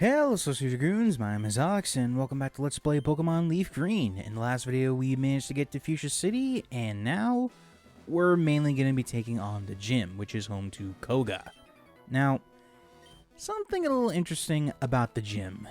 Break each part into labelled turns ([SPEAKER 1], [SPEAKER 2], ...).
[SPEAKER 1] Hello, Associated Goons, my name is Alex, and welcome back to Let's Play Pokemon LeafGreen. In the last video, we managed to get to Fuchsia City, and now we're mainly going to be taking on the gym, which is home to Koga. Now, something a little interesting about the gym.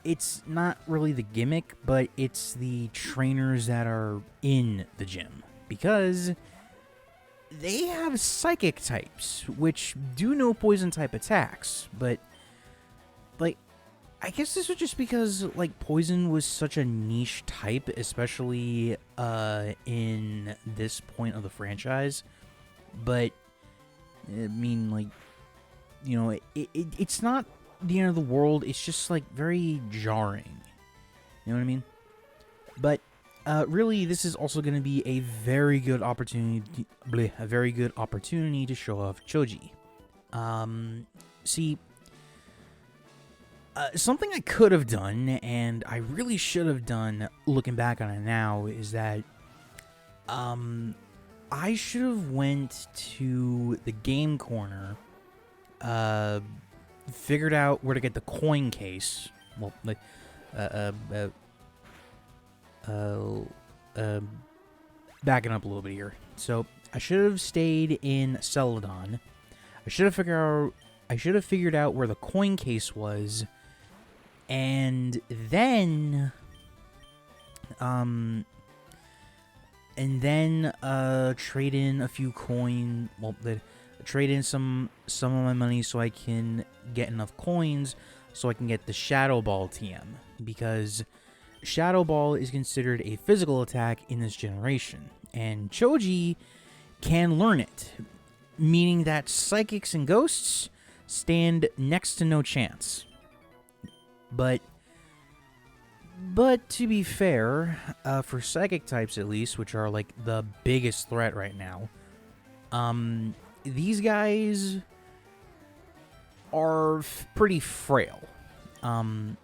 [SPEAKER 1] It's not really the gimmick, but it's the trainers that are in the gym, because they have psychic types, which do no poison type attacks, but like, I guess this was just because, like, poison was such a niche type, especially in this point of the franchise. But, I mean, like, you know, it's not the end of the world. It's just, like, very jarring. You know what I mean? But, really, this is also going to be a very good opportunity, to show off Choji. See, something I could have done, and I really should have done, looking back on it now, is that I should have went to the game corner, figured out where to get the coin case. Well, like, backing up a little bit here. So I should have stayed in Celadon. I should have figured out where the coin case was. And then trade in a few coin. Well, trade in some of my money so I can get enough coins so I can get the Shadow Ball TM, because Shadow Ball is considered a physical attack in this generation, and Choji can learn it, meaning that psychics and ghosts stand next to no chance. But to be fair, for psychic types at least, which are like the biggest threat right now, these guys are pretty frail. Choji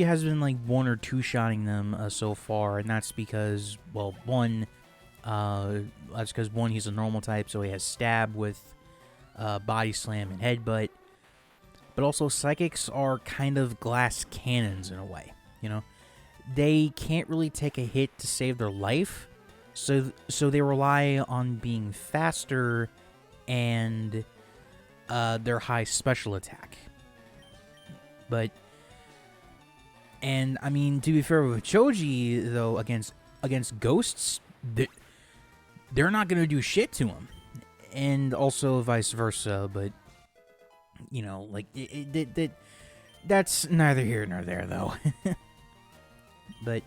[SPEAKER 1] has been like one or two shotting them so far, and that's because, well, he's a normal type, so he has stab with body slam and headbutt. But also, psychics are kind of glass cannons in a way, you know? They can't really take a hit to save their life, so they rely on being faster and their high special attack. And I mean, to be fair with Choji, though, against ghosts, they're not going to do shit to him. And also vice versa, but you know, like, that's neither here nor there, though. But,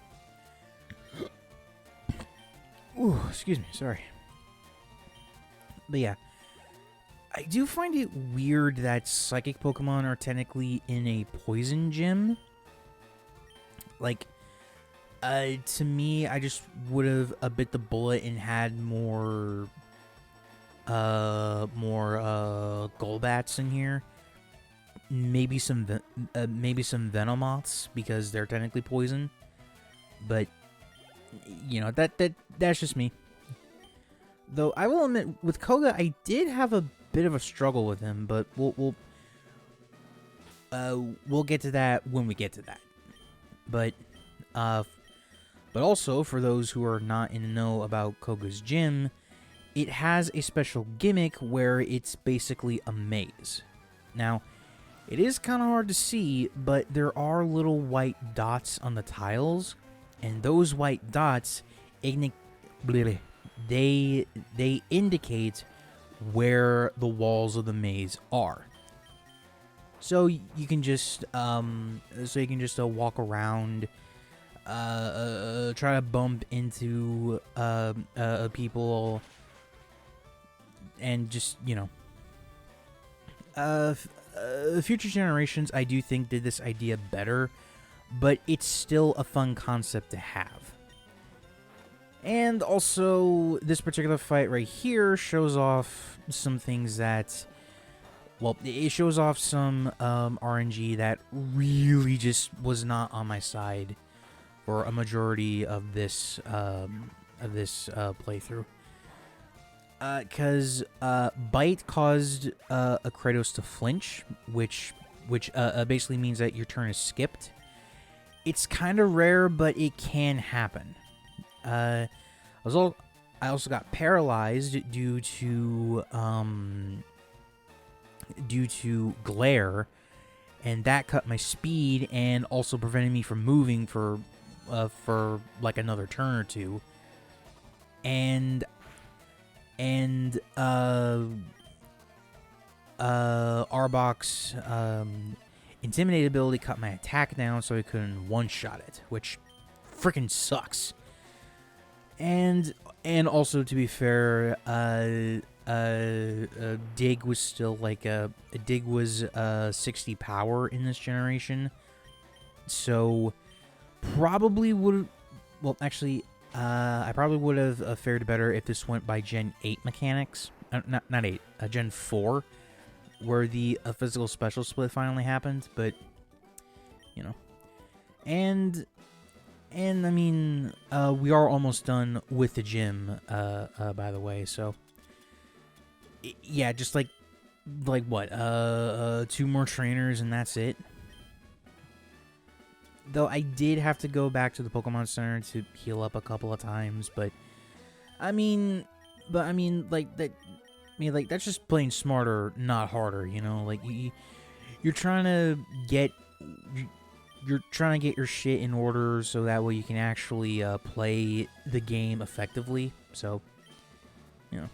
[SPEAKER 1] ooh, excuse me, sorry. But yeah, I do find it weird that psychic Pokemon are technically in a poison gym. Like, to me, I just would have bit the bullet and had more Golbats in here. Maybe some Venomoths, because they're technically poison. But you know, that's just me. Though I will admit, with Koga, I did have a bit of a struggle with him, but we'll get to that when we get to that. But also, for those who are not in the know about Koga's gym, it has a special gimmick where it's basically a maze. Now, it is kind of hard to see, but there are little white dots on the tiles, and those white dots they indicate where the walls of the maze are. So you can just walk around, try to bump into people, and just, you know, future generations, I do think, did this idea better, but it's still a fun concept to have. And also, this particular fight right here shows off some things that, well, it shows off some RNG that really just was not on my side for a majority of this playthrough. Because Bite caused a Kratos to flinch, which basically means that your turn is skipped. It's kind of rare, but it can happen. I also got paralyzed due to glare, and that cut my speed and also prevented me from moving for like another turn or two. And Arbok's Intimidate ability cut my attack down so I couldn't one-shot it, which freaking sucks. And also, to be fair, Dig was still like a Dig was 60 power in this generation, so probably would. Well, actually, I probably would have fared better if this went by Gen 8 mechanics. Not 8, Gen 4, where the physical special split finally happened. But you know, and I mean, we are almost done with the gym, by the way. So, yeah, just like what? 2 more trainers and that's it. Though I did have to go back to the Pokemon Center to heal up a couple of times, but I mean, like that. I mean, like that's just playing smarter, not harder. You know, like you're trying to get. You're trying to get your shit in order so that way you can actually play the game effectively. So, you know.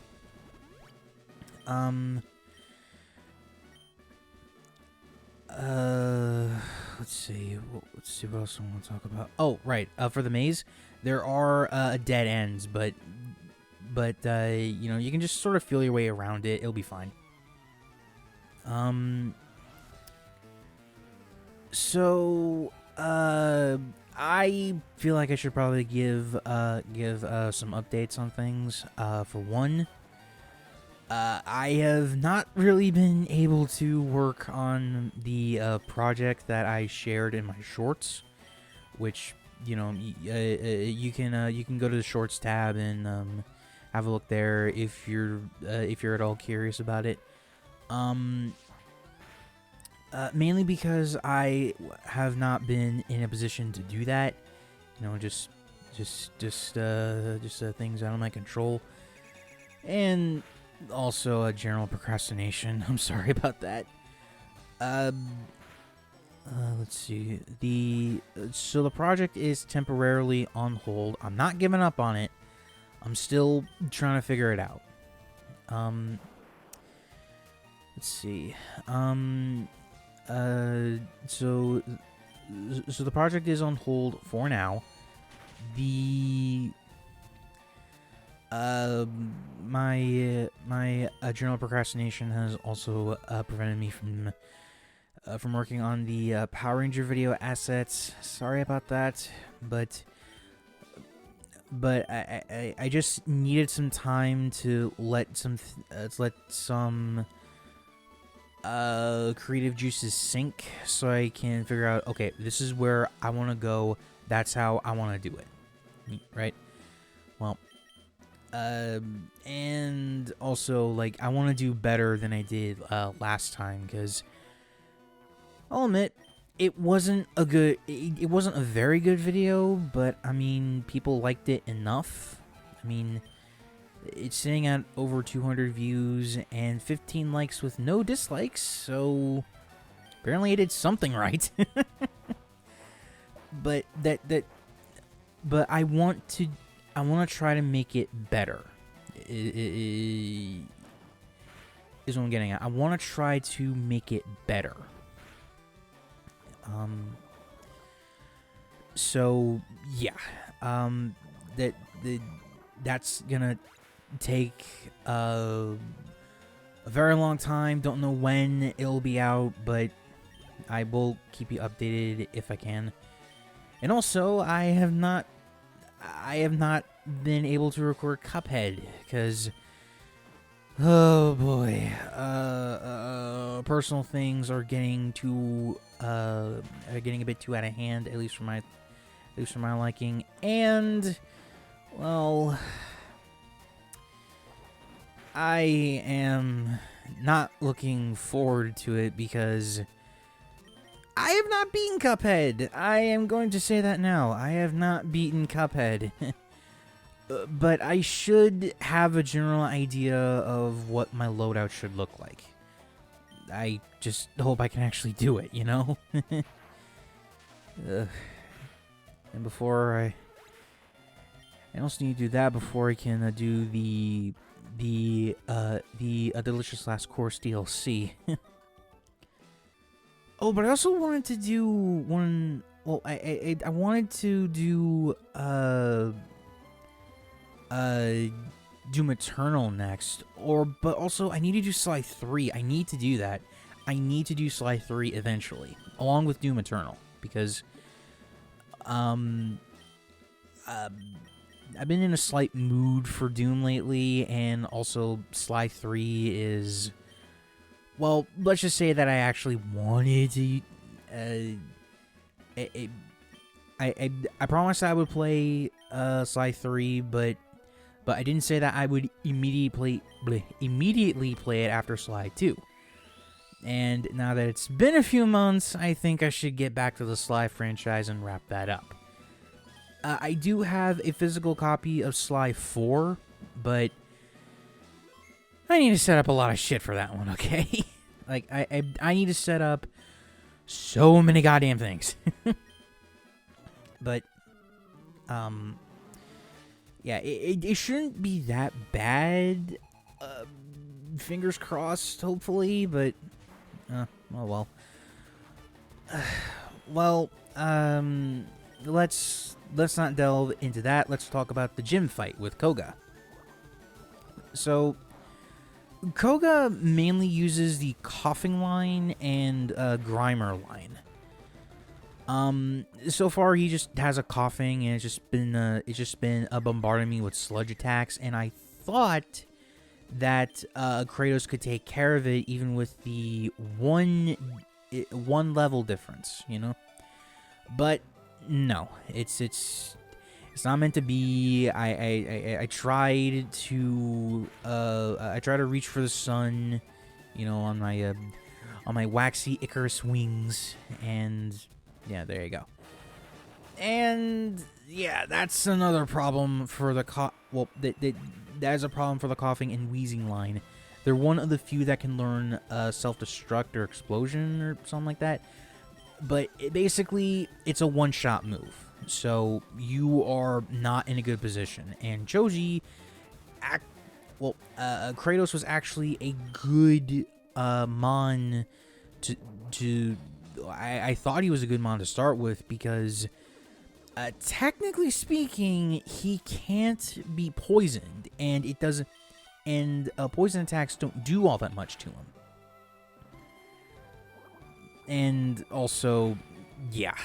[SPEAKER 1] Let's see what else I want to talk about. Oh, right. For the maze, there are dead ends, but you know, you can just sort of feel your way around it. It'll be fine. So, I feel like I should probably give some updates on things. For one, I have not really been able to work on the project that I shared in my shorts, which, you know, you can go to the shorts tab and have a look there if you're at all curious about it. Mainly because I have not been in a position to do that. You know, just things out of my control, and also a general procrastination. I'm sorry about that. Let's see. So the project is temporarily on hold. I'm not giving up on it. I'm still trying to figure it out. Let's see. So the project is on hold for now. My general procrastination has also prevented me from working on the Power Ranger video assets. Sorry about that, but I just needed some time to let some creative juices sink so I can figure out, okay, this is where I want to go. That's how I want to do it. Right? Well, and also, like, I want to do better than I did last time, because I'll admit it wasn't a very good video, but I mean, people liked it enough. I mean, it's sitting at over 200 views and 15 likes with no dislikes, so apparently it did something right. But but I want to try to make it better. Is what I'm getting at. I want to try to make it better. So yeah. That's gonna take a very long time. Don't know when it'll be out, but I will keep you updated if I can. And also, I have not been able to record Cuphead because, oh boy, personal things are getting a bit too out of hand, at least for my liking. And, well, I am not looking forward to it because I have not beaten Cuphead. I am going to say that now. I have not beaten Cuphead. But I should have a general idea of what my loadout should look like. I just hope I can actually do it, you know? And before I also need to do that before I can do the Delicious Last Course DLC. Oh, but I also wanted to do one. Well, I wanted to do Doom Eternal next, but also I need to do Sly 3. I need to do that. I need to do Sly 3 eventually, along with Doom Eternal, because I've been in a slight mood for Doom lately, and also Sly 3 is, well, let's just say that I actually wanted to. I promised I would play Sly 3, but I didn't say that I would immediately play it after Sly 2. And now that it's been a few months, I think I should get back to the Sly franchise and wrap that up. I do have a physical copy of Sly 4, but I need to set up a lot of shit for that one, okay? Like, I need to set up so many goddamn things. But, yeah, it shouldn't be that bad. Fingers crossed, hopefully, but, oh well. Well, let's not delve into that. Let's talk about the gym fight with Koga. So, Koga mainly uses the coughing line and Grimer line. So far he just has a coughing, and it's just been bombarding me with sludge attacks, and I thought that Kratos could take care of it even with the one level difference, you know. But no, it's not meant to be. I tried to reach for the sun, you know, on my waxy Icarus wings, and yeah, there you go. And yeah, that's another problem for the that is a problem for the coughing and wheezing line. They're one of the few that can learn self-destruct or explosion or something like that. But basically, it's a one-shot move. So you are not in a good position. And Choji, Kratos was actually a good Mon to I thought he was a good Mon to start with, because technically speaking, he can't be poisoned, and it doesn't. And poison attacks don't do all that much to him. And also, yeah.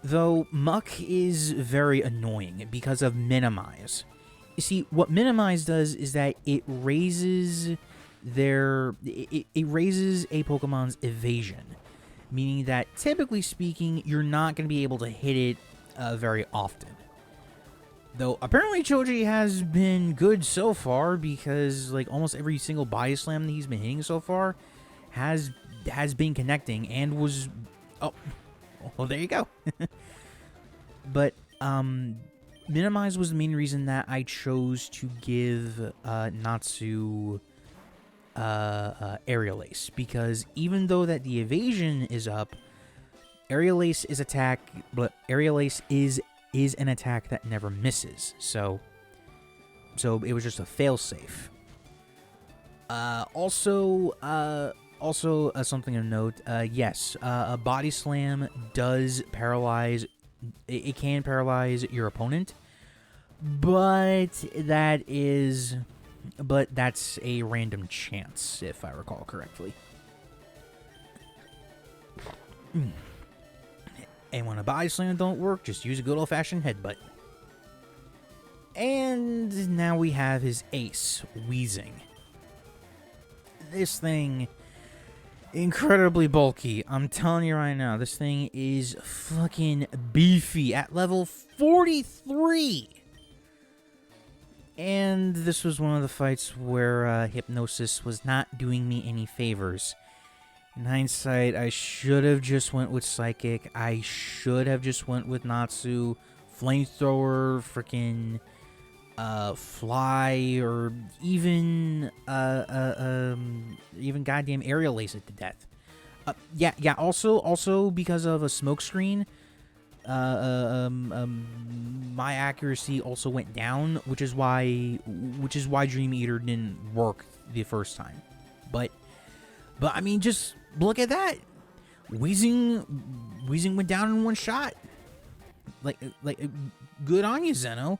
[SPEAKER 1] Though Muck is very annoying because of Minimize. You see, what Minimize does is that it raises it raises a Pokemon's evasion, meaning that typically speaking, you're not going to be able to hit it very often. Though apparently Choji has been good so far, because like almost every single body slam that he's been hitting so far has been connecting and was well, there you go. But Minimize was the main reason that I chose to give Natsu Aerial Ace, because even though that the evasion is up, Aerial Ace is an attack that never misses. So it was just a failsafe. Also, something of note. Yes, a body slam does paralyze. It can paralyze your opponent, but that's a random chance, if I recall correctly. And when a body slam don't work, just use a good old-fashioned headbutt. And now we have his ace, Wheezing. This thing, incredibly bulky. I'm telling you right now, this thing is fucking beefy at level 43. And this was one of the fights where Hypnosis was not doing me any favors. In hindsight, I should have just went with Psychic. I should have just went with Natsu, Flamethrower, freaking Fly, or even goddamn Aerial Lace it to death. Yeah. Also because of a smoke screen, my accuracy also went down, which is why Dream Eater didn't work the first time. But I mean, just look at that. Wheezing went down in one shot. Like good on you, Zeno.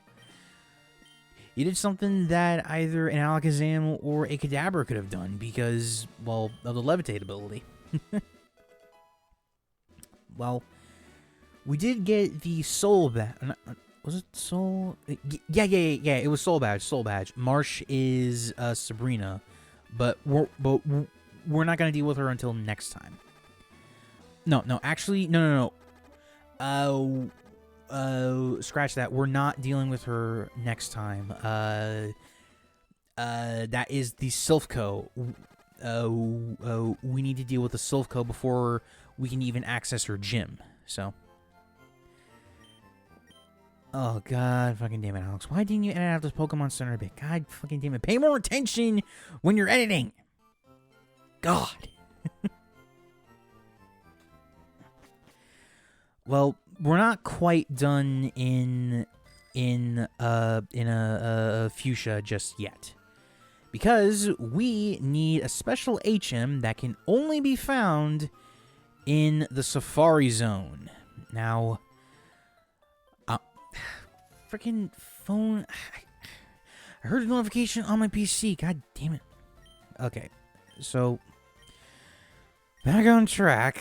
[SPEAKER 1] You did something that either an Alakazam or a Kadabra could have done because, well, of the Levitate ability. Well, we did get the Soul Badge. Was it Soul? Yeah. It was Soul Badge. Marsh is Sabrina, but we're not gonna deal with her until next time. No. Actually, no. Scratch that. We're not dealing with her next time. That is the Silphco. We need to deal with the Silphco before we can even access her gym. So. Oh, God fucking damn it, Alex. Why didn't you edit out this Pokemon Center a bit? God fucking damn it. Pay more attention when you're editing. God. Well, we're not quite done in a Fuchsia just yet. Because we need a special HM that can only be found in the Saffari Zone. Now, freaking phone. I heard a notification on my PC. God damn it. Okay, so back on track.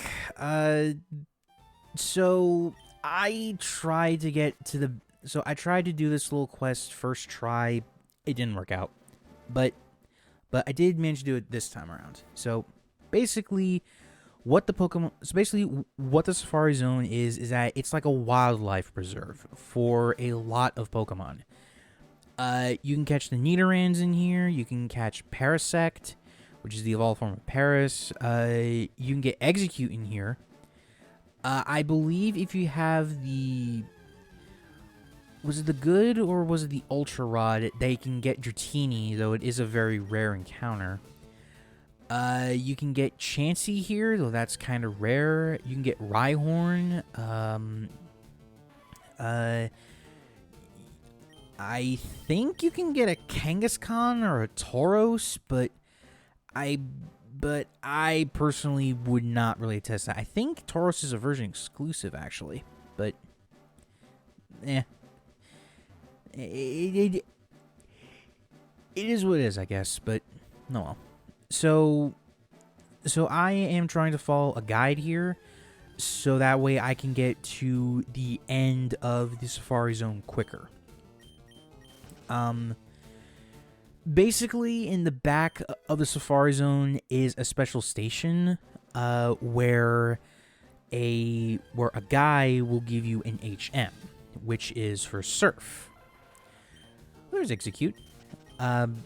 [SPEAKER 1] So I tried to get to the. So I tried to do this little quest first try. It didn't work out, but I did manage to do it this time around. So basically, what the Saffari Zone is that it's like a wildlife preserve for a lot of Pokemon. You can catch the Nidorans in here. You can catch Parasect, which is the evolved form of Paris. You can get Execute in here. I believe if you have the... Was it the good or was it the Ultra Rod? They can get Dratini, though it is a very rare encounter. You can get Chansey here, though that's kind of rare. You can get Rhyhorn. I think you can get a Kangaskhan or a Tauros, but I personally would not really test that. I think Tauros is a version exclusive, actually, but it is what it is, I guess. But no, well. So I am trying to follow a guide here, so that way I can get to the end of the Saffari Zone quicker. Basically, in the back of the Saffari Zone is a special station, where a guy will give you an HM, which is for Surf. There's Execute. Kind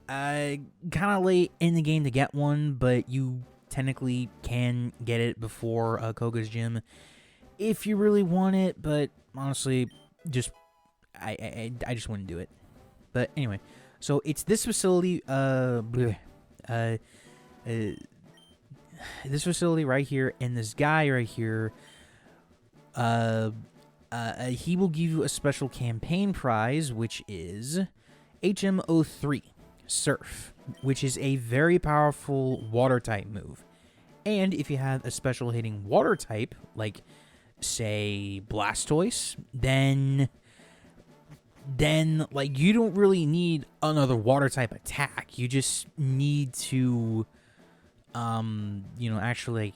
[SPEAKER 1] of late in the game to get one, but you technically can get it before Koga's gym if you really want it. But honestly, just I just wouldn't do it. But anyway, so it's this facility. This facility right here, and this guy right here. He will give you a special campaign prize, which is HM03 Surf, which is a very powerful water type move. And if you have a special hitting water type, like say Blastoise, then like you don't really need another water type attack. You just need to actually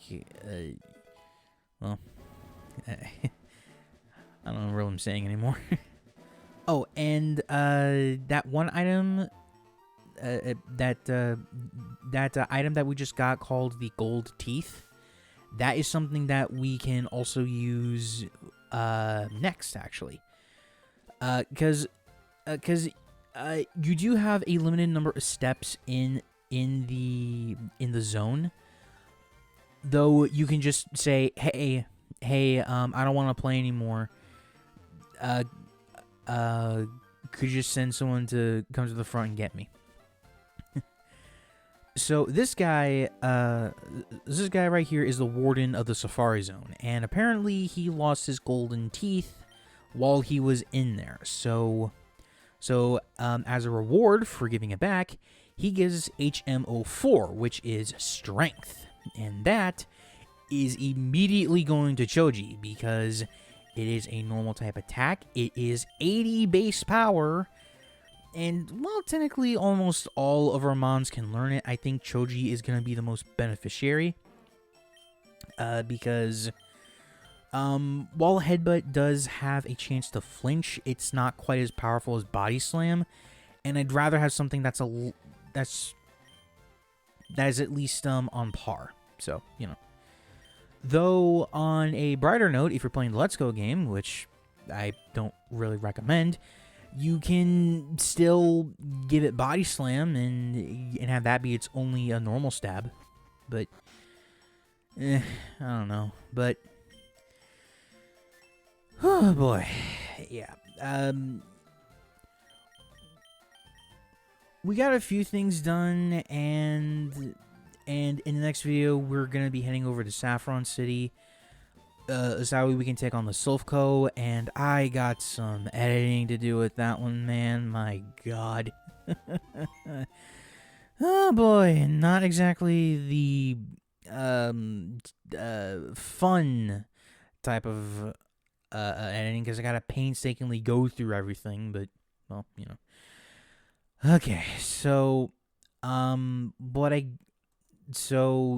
[SPEAKER 1] well, I don't know what I'm saying anymore. Oh, and that one item, that item that we just got called the Gold Teeth, that is something that we can also use next, actually. Because You do have a limited number of steps in the zone, though. You can just say, hey, I don't want to play anymore. Could you just send someone to come to the front and get me? So this guy right here is the warden of the Saffari Zone, and apparently he lost his golden teeth while he was in there. So as a reward for giving it back, he gives HM04, which is strength, and that is immediately going to Choji because it is a normal type attack. It is 80 base power. And while technically almost all of our mons can learn it, I think Choji is going to be the most beneficiary. Because while Headbutt does have a chance to flinch, it's not quite as powerful as Body Slam. And I'd rather have something that is at least on par. So, you know. Though, on a brighter note, if you're playing the Let's Go game, which I don't really recommend, you can still give it Body Slam and have that be its only a normal stab. But, I don't know. But, oh boy. Yeah. We got a few things done, and in the next video, we're going to be heading over to Saffron City. So that way we can take on the Sulfco, and I got some editing to do with that one, man. My god. Oh boy, not exactly the fun type of editing, because I gotta painstakingly go through everything, but, well, you know. Okay, so,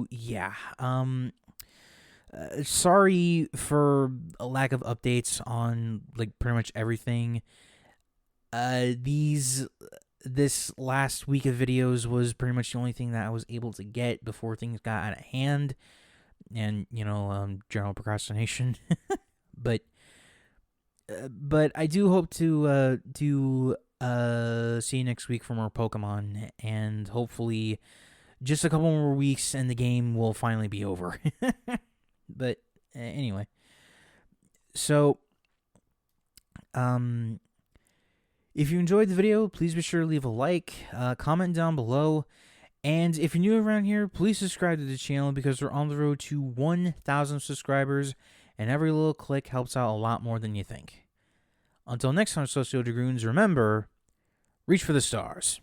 [SPEAKER 1] yeah, sorry for a lack of updates on, like, pretty much everything. This last week of videos was pretty much the only thing that I was able to get before things got out of hand, and, you know, general procrastination. But I do hope to see you next week for more Pokemon, and hopefully just a couple more weeks and the game will finally be over. But anyway, so if you enjoyed the video, please be sure to leave a like, comment down below, and if you're new around here, please subscribe to the channel because we're on the road to 1,000 subscribers, and every little click helps out a lot more than you think. Until next time, Socio Dragoons, remember, reach for the stars.